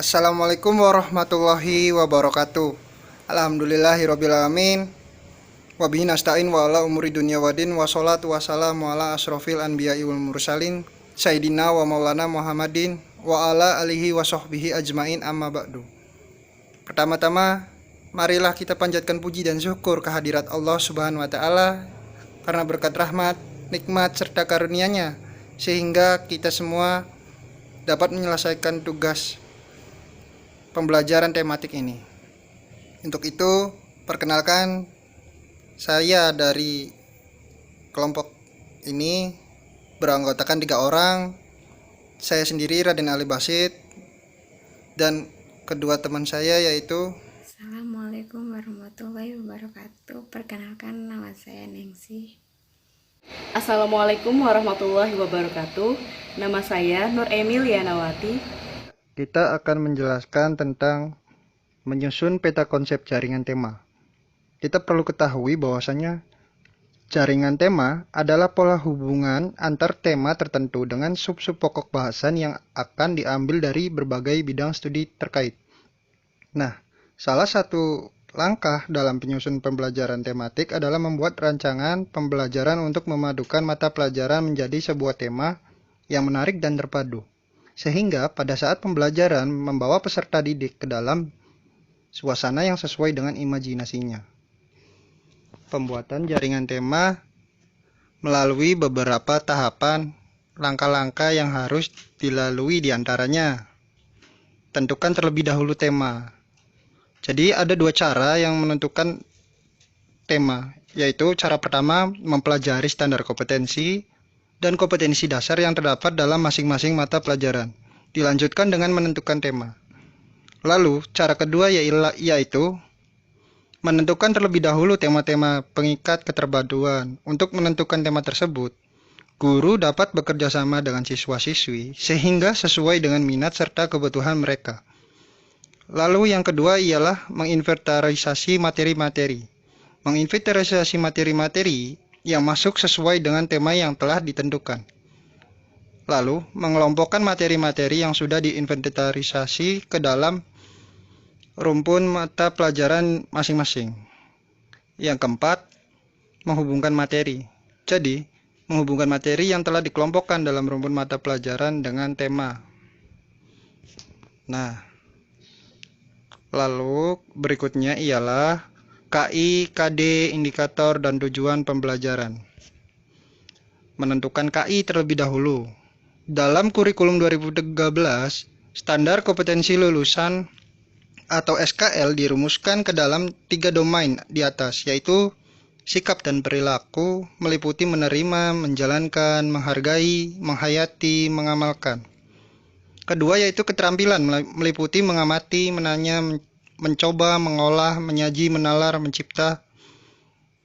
Assalamualaikum warahmatullahi wabarakatuh. Alhamdulillahirrabbilalamin. Wabihi nasta'in wa ala umuri dunya wadin. Wassalatu wassalamu ala asrofil anbiya'i wal mursalin Sayyidina wa maulana Muhammadin wa ala alihi wa sahbihi ajmain, amma ba'du. Pertama-tama, marilah kita panjatkan puji dan syukur kehadirat Allah subhanahu wa ta'ala, karena berkat rahmat, nikmat, serta karunia-Nya sehingga kita semua dapat menyelesaikan tugas pembelajaran tematik ini. Untuk itu, perkenalkan, saya dari kelompok ini beranggotakan 3 orang. Saya sendiri Raden Ali Basit, dan kedua teman saya yaitu Assalamualaikum warahmatullahi wabarakatuh. Perkenalkan, nama saya Nengsi. Assalamualaikum warahmatullahi wabarakatuh. Nama saya Nur Emilianawati. Kita akan menjelaskan tentang menyusun peta konsep jaringan tema. Kita perlu ketahui bahwasanya jaringan tema adalah pola hubungan antar tema tertentu dengan sub-sub pokok bahasan yang akan diambil dari berbagai bidang studi terkait. Nah, salah satu langkah dalam penyusun pembelajaran tematik adalah membuat rancangan pembelajaran untuk memadukan mata pelajaran menjadi sebuah tema yang menarik dan terpadu, sehingga pada saat pembelajaran membawa peserta didik ke dalam suasana yang sesuai dengan imajinasinya. Pembuatan jaringan tema melalui beberapa tahapan, langkah-langkah yang harus dilalui diantaranya. Tentukan terlebih dahulu tema. Jadi ada 2 cara yang menentukan tema, yaitu cara pertama mempelajari standar kompetensi dan kompetensi dasar yang terdapat dalam masing-masing mata pelajaran. Dilanjutkan dengan menentukan tema. Lalu cara kedua yaitu menentukan terlebih dahulu tema-tema pengikat keterpaduan. Untuk menentukan tema tersebut, guru dapat bekerja sama dengan siswa-siswi sehingga sesuai dengan minat serta kebutuhan mereka. Lalu yang kedua ialah menginventarisasi materi-materi. Menginventarisasi materi-materi yang masuk sesuai dengan tema yang telah ditentukan. Lalu mengelompokkan materi-materi yang sudah diinventarisasi ke dalam rumpun mata pelajaran masing-masing. Yang keempat, menghubungkan materi. Jadi, menghubungkan materi yang telah dikelompokkan dalam rumpun mata pelajaran dengan tema. Nah, lalu berikutnya ialah KI, KD, indikator, dan tujuan pembelajaran. Menentukan KI terlebih dahulu. Dalam kurikulum 2013, standar kompetensi lulusan atau SKL dirumuskan ke dalam 3 domain di atas, yaitu sikap dan perilaku, meliputi menerima, menjalankan, menghargai, menghayati, mengamalkan. Kedua yaitu keterampilan, meliputi mengamati, menanya, mencoba, mengolah, menyaji, menalar, mencipta.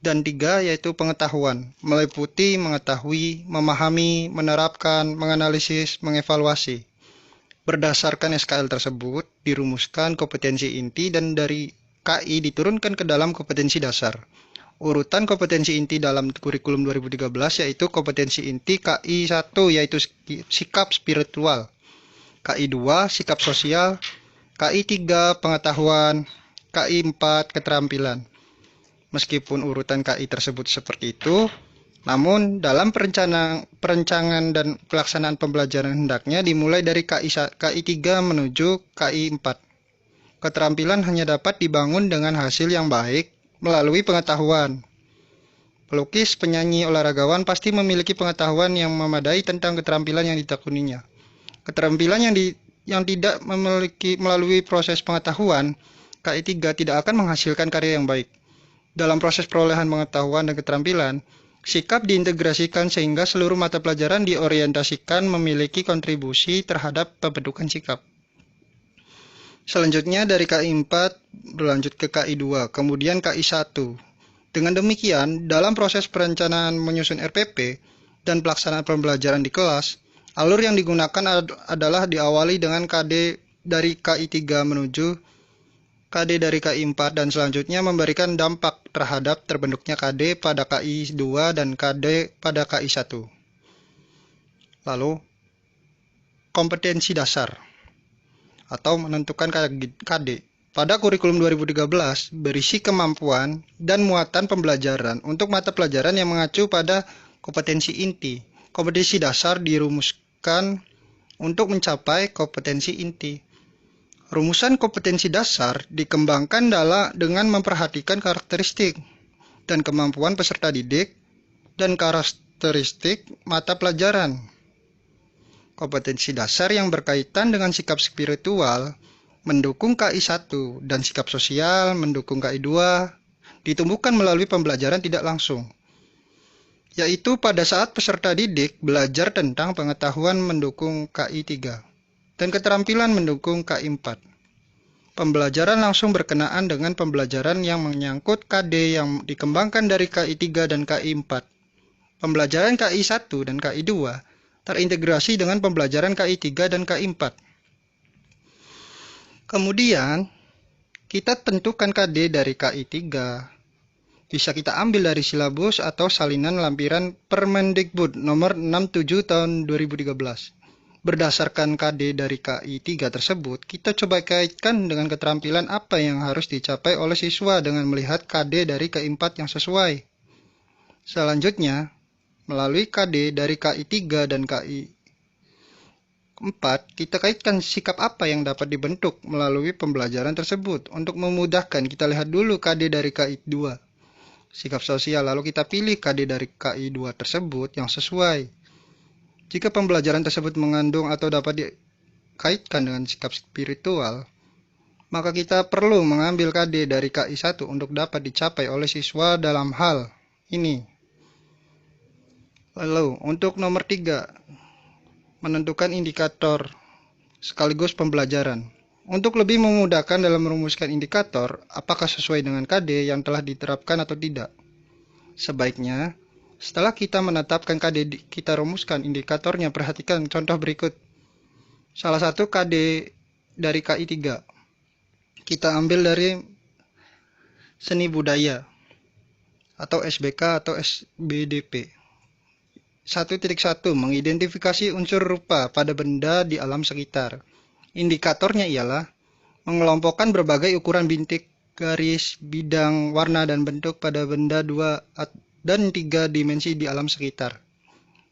Dan 3 yaitu pengetahuan, meliputi mengetahui, memahami, menerapkan, menganalisis, mengevaluasi. Berdasarkan SKL tersebut, dirumuskan kompetensi inti dan dari KI diturunkan ke dalam kompetensi dasar. Urutan kompetensi inti dalam kurikulum 2013 yaitu kompetensi inti KI 1 yaitu sikap spiritual, KI 2 sikap sosial, KI 3 pengetahuan, KI 4 keterampilan. Meskipun urutan KI tersebut seperti itu, namun dalam perencanaan dan pelaksanaan pembelajaran hendaknya dimulai dari KI 3 menuju KI 4. Keterampilan hanya dapat dibangun dengan hasil yang baik melalui pengetahuan. Pelukis, penyanyi, olahragawan pasti memiliki pengetahuan yang memadai tentang keterampilan yang ditekuninya. Keterampilan yang tidak memiliki melalui proses pengetahuan, KI 3 tidak akan menghasilkan karya yang baik. Dalam proses perolehan pengetahuan dan keterampilan, sikap diintegrasikan sehingga seluruh mata pelajaran diorientasikan memiliki kontribusi terhadap pembentukan sikap. Selanjutnya dari KI 4 berlanjut ke KI 2, kemudian KI 1. Dengan demikian, dalam proses perencanaan menyusun RPP dan pelaksanaan pembelajaran di kelas, alur yang digunakan adalah diawali dengan KD dari KI 3 menuju KD dari KI 4 dan selanjutnya memberikan dampak terhadap terbentuknya KD pada KI 2 dan KD pada KI 1. Lalu, kompetensi dasar. atau menentukan KD. Pada kurikulum 2013 berisi kemampuan dan muatan pembelajaran untuk mata pelajaran yang mengacu pada kompetensi inti. Kompetensi dasar dirumuskan untuk mencapai kompetensi inti. Rumusan kompetensi dasar dikembangkan dengan memperhatikan karakteristik dan kemampuan peserta didik dan karakteristik mata pelajaran. Kompetensi dasar yang berkaitan dengan sikap spiritual mendukung KI 1 dan sikap sosial mendukung KI 2 ditumbuhkan melalui pembelajaran tidak langsung, yaitu pada saat peserta didik belajar tentang pengetahuan mendukung KI 3 dan keterampilan mendukung KI 4. Pembelajaran langsung berkenaan dengan pembelajaran yang menyangkut KD yang dikembangkan dari KI 3 dan KI 4. Pembelajaran KI 1 dan KI 2 terintegrasi dengan pembelajaran KI 3 dan KI 4. Kemudian, kita tentukan KD dari KI 3. Bisa kita ambil dari silabus atau salinan lampiran Permendikbud nomor 67 tahun 2013. Berdasarkan KD dari KI 3 tersebut, kita coba kaitkan dengan keterampilan apa yang harus dicapai oleh siswa dengan melihat KD dari KI 4 yang sesuai. Selanjutnya, melalui KD dari KI 3 dan KI 4, kita kaitkan sikap apa yang dapat dibentuk melalui pembelajaran tersebut. Untuk memudahkan, kita lihat dulu KD dari KI 2, sikap sosial, lalu kita pilih KD dari KI 2 tersebut yang sesuai. Jika pembelajaran tersebut mengandung atau dapat dikaitkan dengan sikap spiritual, maka kita perlu mengambil KD dari KI 1 untuk dapat dicapai oleh siswa dalam hal ini. Lalu, untuk nomor 3, menentukan indikator sekaligus pembelajaran. Untuk lebih memudahkan dalam merumuskan indikator, apakah sesuai dengan KD yang telah diterapkan atau tidak. Sebaiknya, setelah kita menetapkan KD, kita rumuskan indikatornya. Perhatikan contoh berikut. Salah satu KD dari KI 3. Kita ambil dari seni budaya atau SBK atau SBDP. 1.1. Mengidentifikasi unsur rupa pada benda di alam sekitar. Indikatornya ialah mengelompokkan berbagai ukuran bintik, garis, bidang, warna, dan bentuk pada benda 2 dan 3 dimensi di alam sekitar.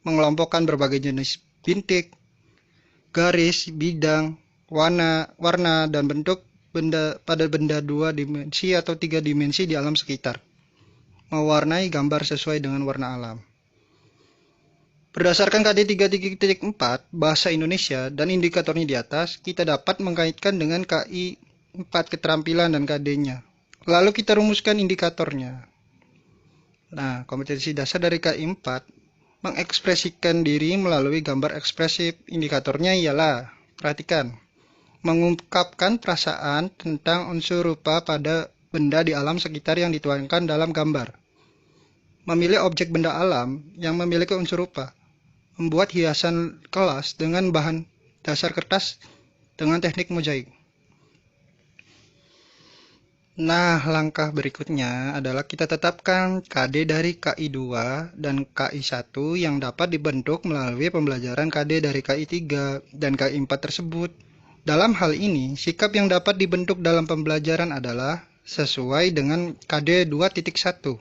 Mengelompokkan berbagai jenis bintik, garis, bidang, warna, dan bentuk pada benda 2 dimensi atau 3 dimensi di alam sekitar. Mewarnai gambar sesuai dengan warna alam. Berdasarkan KD 3.4 Bahasa Indonesia dan indikatornya di atas, kita dapat mengkaitkan dengan KI 4 keterampilan dan KD-nya. Lalu kita rumuskan indikatornya. Nah, kompetensi dasar dari KI 4 mengekspresikan diri melalui gambar ekspresif. Indikatornya ialah, perhatikan, mengungkapkan perasaan tentang unsur rupa pada benda di alam sekitar yang dituangkan dalam gambar. Memilih objek benda alam yang memiliki unsur rupa. Membuat hiasan kelas dengan bahan dasar kertas dengan teknik mozaik. Nah, langkah berikutnya adalah kita tetapkan KD dari KI 2 dan KI 1 yang dapat dibentuk melalui pembelajaran KD dari KI 3 dan KI 4 tersebut. Dalam hal ini, sikap yang dapat dibentuk dalam pembelajaran adalah sesuai dengan KD 2.1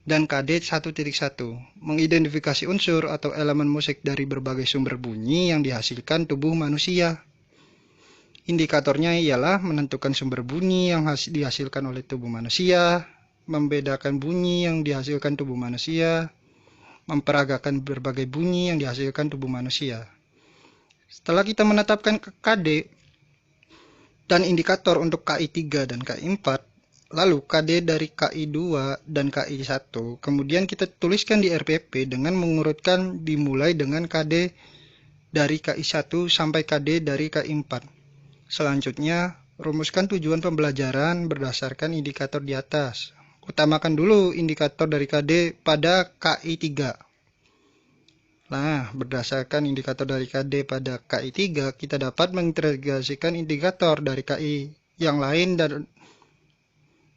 dan KD 1.1, mengidentifikasi unsur atau elemen musik dari berbagai sumber bunyi yang dihasilkan tubuh manusia. Indikatornya ialah menentukan sumber bunyi yang dihasilkan oleh tubuh manusia, membedakan bunyi yang dihasilkan tubuh manusia, memperagakan berbagai bunyi yang dihasilkan tubuh manusia. Setelah kita menetapkan KD dan indikator untuk KI 3 dan KI 4, lalu KD dari KI 2 dan KI 1, kemudian kita tuliskan di RPP dengan mengurutkan dimulai dengan KD dari KI 1 sampai KD dari KI 4. Selanjutnya, rumuskan tujuan pembelajaran berdasarkan indikator di atas. Utamakan dulu indikator dari KD pada KI 3. Nah, berdasarkan indikator dari KD pada KI 3, kita dapat mengintegrasikan indikator dari KI yang lain dan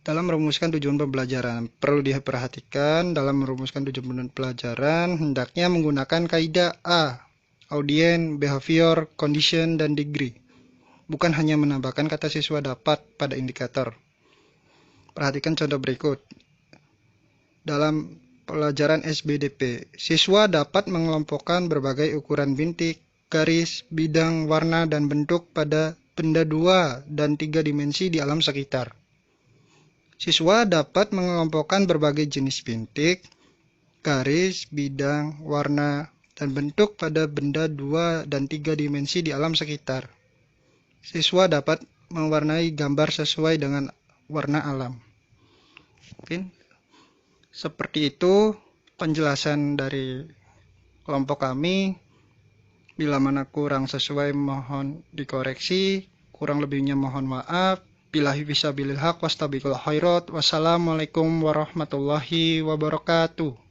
dalam merumuskan tujuan pembelajaran. Perlu diperhatikan dalam merumuskan tujuan pembelajaran, hendaknya menggunakan kaidah A, audien, behavior, condition, dan degree. bukan hanya menambahkan kata siswa dapat pada indikator. Perhatikan contoh berikut. Dalam pelajaran SBDP, siswa dapat mengelompokkan berbagai ukuran bintik, garis, bidang, warna, dan bentuk pada benda 2 dan 3 dimensi di alam sekitar. Siswa dapat mengelompokkan berbagai jenis bintik, garis, bidang, warna, dan bentuk pada benda 2 dan 3 dimensi di alam sekitar. Siswa dapat mewarnai gambar sesuai dengan warna alam. Mungkin seperti itu penjelasan dari kelompok kami. Bila mana kurang sesuai mohon dikoreksi, kurang lebihnya mohon maaf. Billahi fisabilil haq wastabiqul khairat. Wassalamualaikum warahmatullahi wabarakatuh.